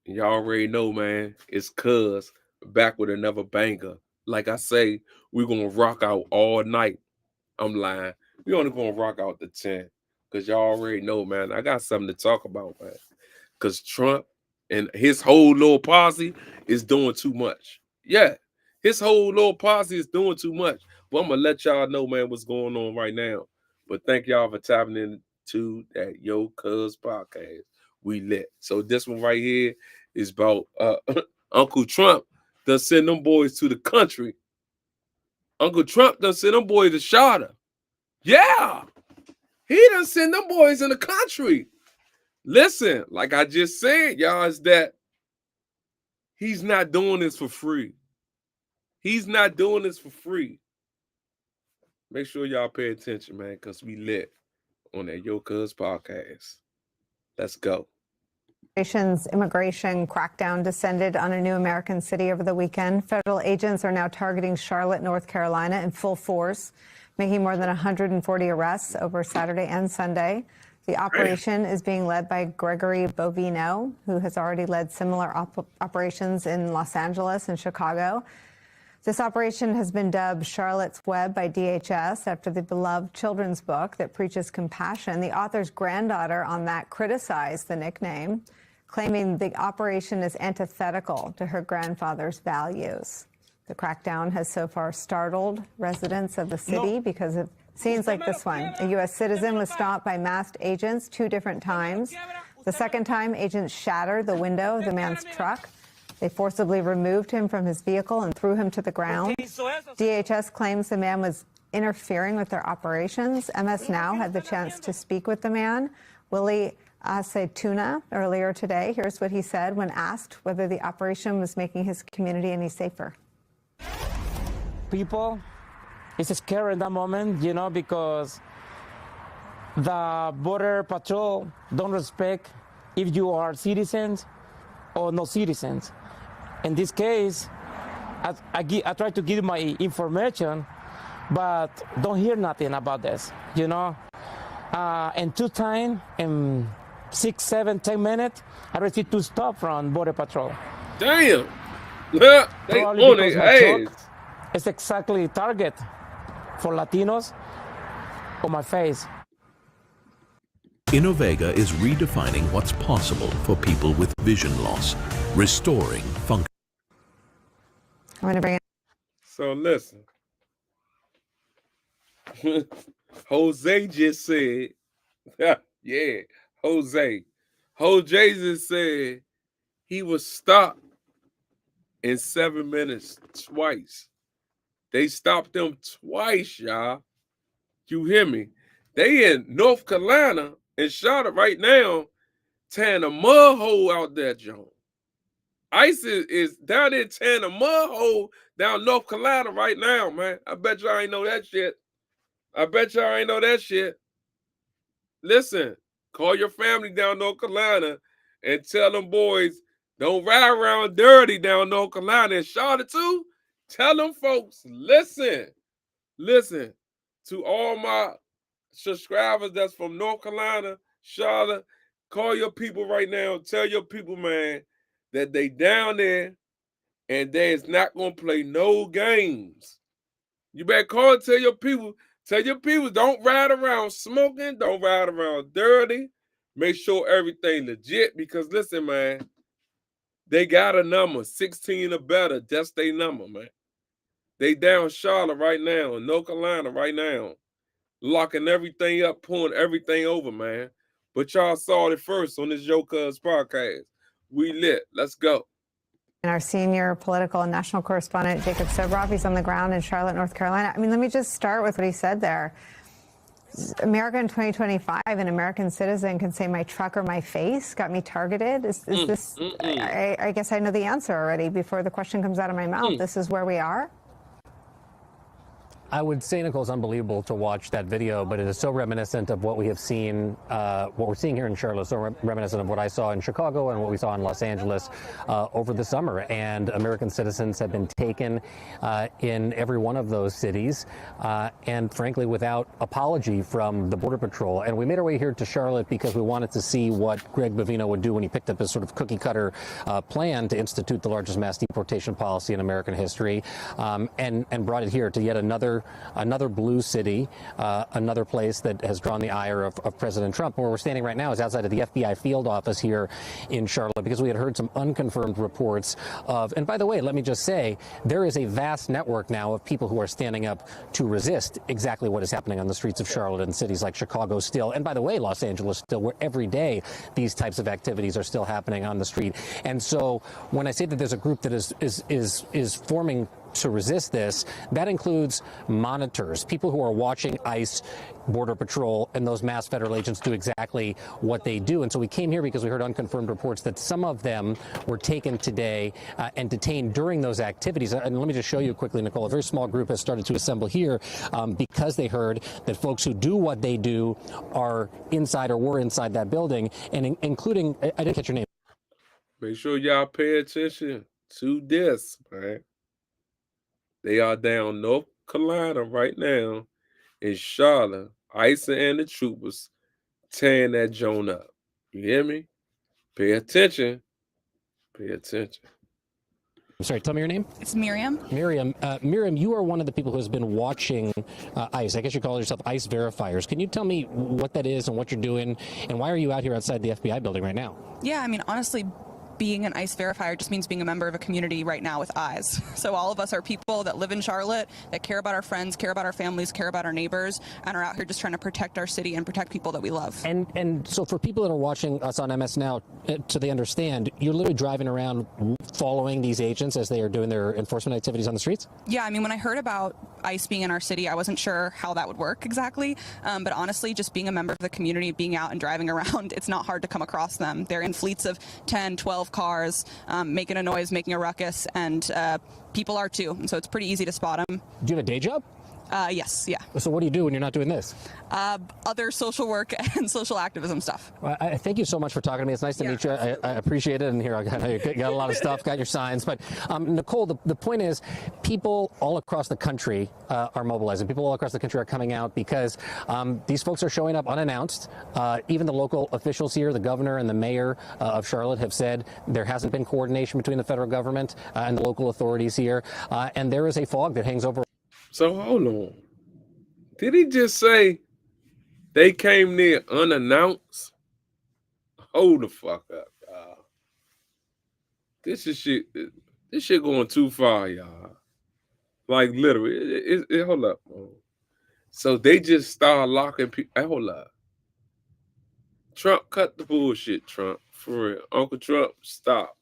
Y'all already know, man. It's Cuz back with another banger. Like I say, we're gonna rock out all night. I'm lying. We only gonna rock out the 10. Cause y'all already know, man. I got something to talk about, man. Cause Trump and his whole little posse is doing too much. Yeah, his whole little posse is doing too much. But I'm gonna let y'all know, man, what's going on right now. But thank y'all for tapping into that Yo Cuz podcast. We lit. So this one right here is about Uncle Trump done send them boys to the country. Uncle Trump done send them boys to Shada. Yeah, he done send them boys in the country. Listen, like I just said, y'all, is that he's not doing this for free. He's not doing this for free. Make sure y'all pay attention, man, because we lit on that Yo Cuz podcast. Let's go. Immigration crackdown descended on a new American city over the weekend. Federal agents are now targeting Charlotte, North Carolina in full force, making more than 140 arrests over Saturday and Sunday. The operation is being led by Gregory Bovino, who has already led similar operations in Los Angeles and Chicago. This operation has been dubbed Charlotte's Web by DHS after the beloved children's book that preaches compassion. The author's granddaughter on that criticized the nickname, claiming the operation is antithetical to her grandfather's values. The crackdown has so far startled residents of the city because of scenes like this one. A U.S. citizen was stopped by masked agents 2 different times. The second time, agents shattered the window of the man's truck. They forcibly removed him from his vehicle and threw him to the ground. DHS claims the man was interfering with their operations. MS Now had the chance to speak with the man, Willie Acetuna, earlier today. Here's what he said when asked whether the operation was making his community any safer. People, it's scary in that moment, you know, because the border patrol don't respect if you are citizens or no citizens. In this case, I try to give my information, but don't hear nothing about this, you know. And 2 times, in 6, 7, 10 minutes, I received 2 stops from border patrol. Damn. They on their ass. It's exactly target for Latinos on my face. Innovega is redefining what's possible for people with vision loss, restoring function. I'm going to bring it. So listen. Jose just said, yeah, Jose just said he was stopped in 7 minutes twice. They stopped him twice, y'all. You hear me? They in North Carolina and Charlotte right now, tearing a mud hole out there, John. ICE is down there tearing a mud hole down North Carolina right now, man. I bet y'all ain't know that shit. Listen, call your family down North Carolina and tell them boys, don't ride around dirty down North Carolina and Charlotte too. Tell them folks, listen to all my subscribers that's from North Carolina, Charlotte. Call your people right now. Tell your people, man, that they down there and they is not going to play no games. You better call and tell your people, don't ride around smoking, don't ride around dirty. Make sure everything legit because listen, man, they got a number, 16 or better. That's their number, man. They down Charlotte right now, in North Carolina right now, locking everything up, pulling everything over, man. But y'all saw it first on this Yo Cuz podcast. We lit. Let's go. And our senior political and national correspondent, Jacob Sobroff, he's on the ground in Charlotte, North Carolina. I mean, let me just start with what he said there. America in 2025, an American citizen can say my truck or my face got me targeted. Is this, I guess I know the answer already before the question comes out of my mouth. This is where we are? I would say, Nicole, it's unbelievable to watch that video, but it is so reminiscent of what we have seen, what we're seeing here in Charlotte, so reminiscent of what I saw in Chicago and what we saw in Los Angeles over the summer. And American citizens have been taken in every one of those cities, and frankly, without apology from the Border Patrol. And we made our way here to Charlotte because we wanted to see what Greg Bovino would do when he picked up his sort of cookie-cutter plan to institute the largest mass deportation policy in American history, and brought it here to yet another blue city, another place that has drawn the ire of President Trump. Where we're standing right now is outside of the FBI field office here in Charlotte, because we had heard some unconfirmed reports of, and by the way, let me just say, there is a vast network now of people who are standing up to resist exactly what is happening on the streets of Charlotte and cities like Chicago still, and by the way, Los Angeles still, where every day these types of activities are still happening on the street. And so when I say that there's a group that is forming to resist this, that includes monitors, people who are watching ICE, Border Patrol, and those mass federal agents do exactly what they do. And so we came here because we heard unconfirmed reports that some of them were taken today and detained during those activities. And let me just show you quickly, Nicole, a very small group has started to assemble here because they heard that folks who do what they do are inside or were inside that building, and including, I didn't catch your name. Make sure y'all pay attention to this, man. They are down North Carolina right now in Charlotte. ICE and the troopers tearing that joint up. You hear me? Pay attention. Pay attention. I'm sorry, tell me your name. It's Miriam. Miriam, you are one of the people who has been watching ICE. I guess you call yourself ICE verifiers. Can you tell me what that is and what you're doing, and why are you out here outside the FBI building right now? Yeah, I mean, honestly, being an ICE verifier just means being a member of a community right now with eyes. So all of us are people that live in Charlotte, that care about our friends, care about our families, care about our neighbors, and are out here just trying to protect our city and protect people that we love. And so for people that are watching us on MS Now, so they understand, you're literally driving around following these agents as they are doing their enforcement activities on the streets? Yeah, I mean, when I heard about ICE being in our city, I wasn't sure how that would work exactly. But honestly, just being a member of the community, being out and driving around, it's not hard to come across them. They're in fleets of 10, 12 cars, making a noise, making a ruckus, and people are too. And so it's pretty easy to spot them. Do you have a day job? Yes, yeah. So what do you do when you're not doing this? Other social work and social activism stuff. Well, I thank you so much for talking to me. It's nice to meet you. I appreciate it. And here, I know you got a lot of stuff, got your signs. But Nicole, the point is, people all across the country are mobilizing. People all across the country are coming out because these folks are showing up unannounced. Even the local officials here, the governor and the mayor of Charlotte, have said there hasn't been coordination between the federal government and the local authorities here. And there is a fog that hangs over. So hold on. Did he just say they came there unannounced? Hold the fuck up, y'all. This is shit. This shit going too far, y'all. Like literally. Hold up. Man. So they just start locking people. Hold up. Trump, cut the bullshit, Trump. For real. Uncle Trump, stop.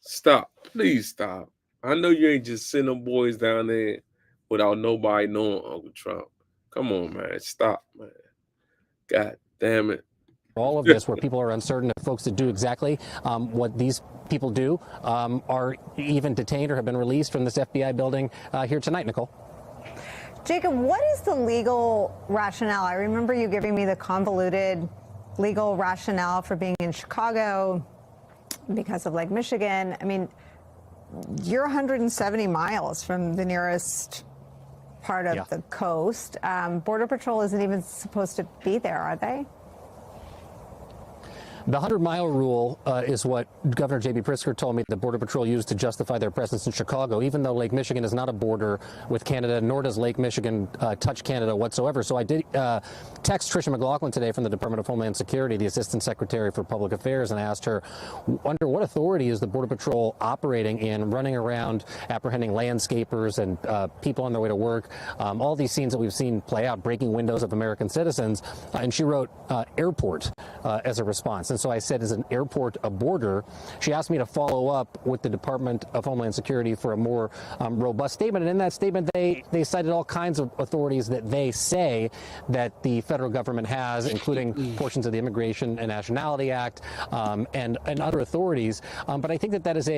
Stop. Please stop. I know you ain't just sending them boys down there without nobody knowing, Uncle Trump. Come on, man. Stop, man. God damn it. All of this where people are uncertain if folks that do exactly what these people do are even detained or have been released from this FBI building here tonight, Nicole. Jacob, what is the legal rationale? I remember you giving me the convoluted legal rationale for being in Chicago because of Lake Michigan. I mean, you're 170 miles from the nearest part of the coast. Border Patrol isn't even supposed to be there, are they? The 100-mile rule is what Governor J.B. Pritzker told me the Border Patrol used to justify their presence in Chicago, even though Lake Michigan is not a border with Canada, nor does Lake Michigan touch Canada whatsoever. So I did text Tricia McLaughlin today from the Department of Homeland Security, the Assistant Secretary for Public Affairs, and I asked her, under what authority is the Border Patrol operating in, running around, apprehending landscapers and people on their way to work, all these scenes that we've seen play out, breaking windows of American citizens, and she wrote airport as a response. And And so I said, is an airport a border? She asked me to follow up with the Department of Homeland Security for a more robust statement. And in that statement, they cited all kinds of authorities that they say that the federal government has, including portions of the Immigration and Nationality Act and other authorities. But I think that is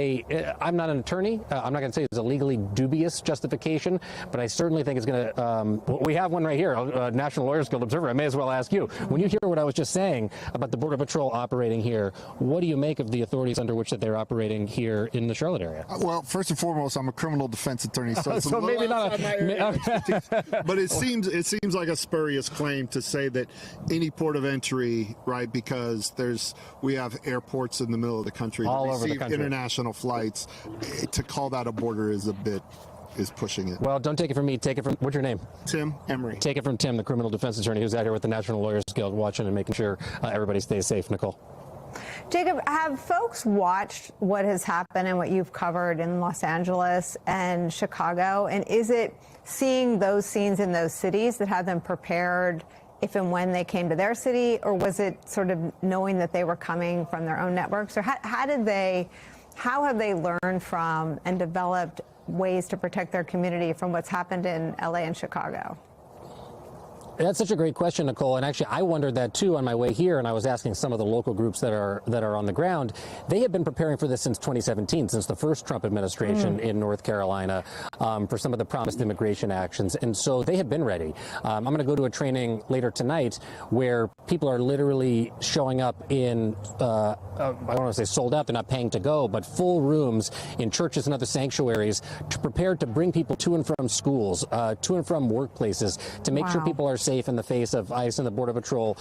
I'm not an attorney. I'm not going to say it's a legally dubious justification, but I certainly think it's going to, we have one right here, National Lawyers Guild Observer. I may as well ask you, when you hear what I was just saying about the Border Patrol operating here, what do you make of the authorities under which that they're operating here in the Charlotte area? Well, first and foremost, I'm a criminal defense attorney, so it's so maybe not. But it seems like a spurious claim to say that any port of entry, right? Because we have airports in the middle of the country that receive international flights. To call that a border is pushing it. Well, don't take it from me. Take it from, what's your name? Tim Emery. Take it from Tim, the criminal defense attorney who's out here with the National Lawyers Guild watching and making sure everybody stays safe. Nicole. Jacob, have folks watched what has happened and what you've covered in Los Angeles and Chicago? And is it seeing those scenes in those cities that had them prepared if and when they came to their city? Or was it sort of knowing that they were coming from their own networks? Or how have they learned from and developed ways to protect their community from what's happened in LA and Chicago? That's such a great question, Nicole. And actually, I wondered that too on my way here. And I was asking some of the local groups that are on the ground. They have been preparing for this since 2017, since the first Trump administration in North Carolina, for some of the promised immigration actions. And so they have been ready. I'm going to go to a training later tonight where people are literally showing up in, I don't want to say sold out, they're not paying to go, but full rooms in churches and other sanctuaries to prepare to bring people to and from schools, to and from workplaces, to make sure people are safe in the face of ICE and the Border Patrol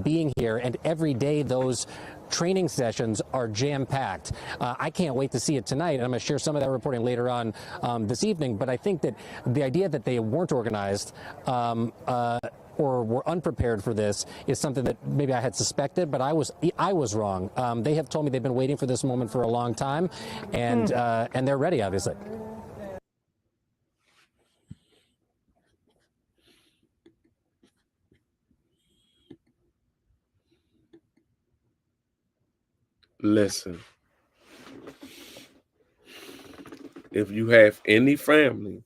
being here. And every day those training sessions are jam-packed. I can't wait to see it tonight. And I'm going to share some of that reporting later on this evening. But I think that the idea that they weren't organized or were unprepared for this is something that maybe I had suspected, but I was wrong. They have told me they've been waiting for this moment for a long time, and they're ready, obviously. Listen, if you have any family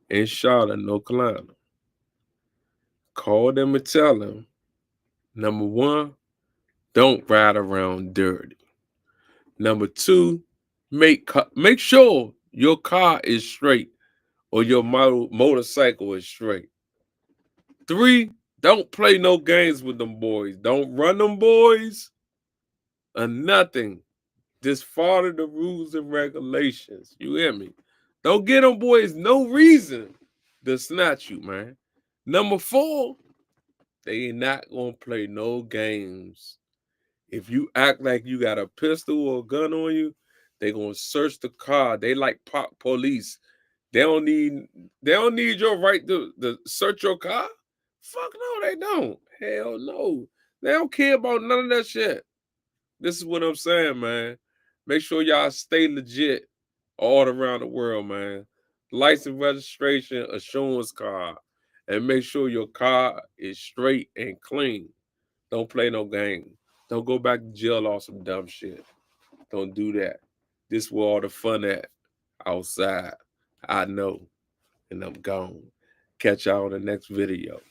in Charlotte, North Carolina, call them and tell them, number one, don't ride around dirty. Number two, make sure your car is straight or your motorcycle is straight. 3, don't play no games with them boys. Don't run them boys or nothing. Just follow the rules and regulations. You hear me? Don't get them boys no reason to snatch you, man. Number 4, they ain't not gonna play no games. If you act like you got a pistol or a gun on you, they gonna search the car. They like police. They don't need your right to search your car. Fuck no, they don't. Hell no. They don't care about none of that shit. This is what I'm saying, man. Make sure y'all stay legit all around the world, man. License, registration, assurance card. And make sure your car is straight and clean. Don't play no game. Don't go back to jail off some dumb shit. Don't do that. This is where all the fun at. Outside. I know. And I'm gone. Catch y'all on the next video.